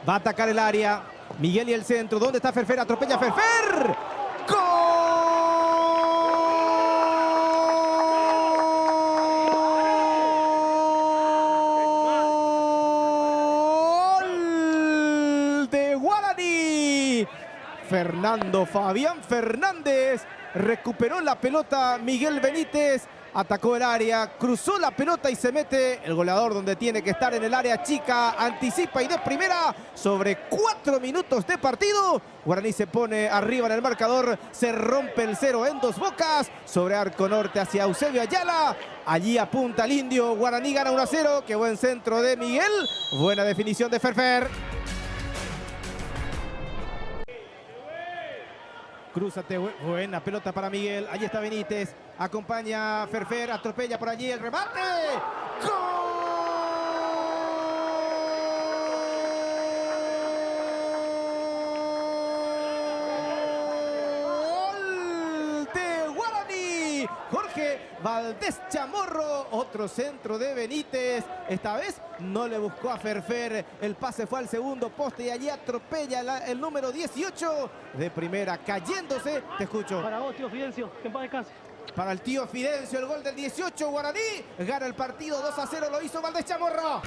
Va a atacar el área. Miguel y el centro. ¿Dónde está Ferfer? Atropella a Ferfer. ¡Gol de Guaraní! Fernando Fabián Fernández recuperó la pelota. Miguel Benítez atacó el área, cruzó la pelota y se mete el goleador donde tiene que estar, en el área chica. Anticipa y de primera sobre 4 minutos de partido. Guaraní se pone arriba en el marcador. Se rompe el 0 en Dos Bocas. Sobre arco norte hacia Eusebio Ayala. Allí apunta el indio. Guaraní gana 1-0. Qué buen centro de Miguel. Buena definición de Ferfer. Crúzate, buena pelota para Miguel. Allí está Benítez. Acompaña a Ferfer, atropella por allí el remate. ¡Gol de Guaraní! Jorge Valdés Chamorro, otro centro de Benítez. Esta vez no le buscó a Ferfer. El pase fue al segundo poste y allí atropella el número 18 de primera, cayéndose. Te escucho. Para vos, tío Fidencio, que en paz descanse. Para el tío Fidencio, el gol del 18, Guaraní gana el partido 2-0, lo hizo Valdés Chamorro.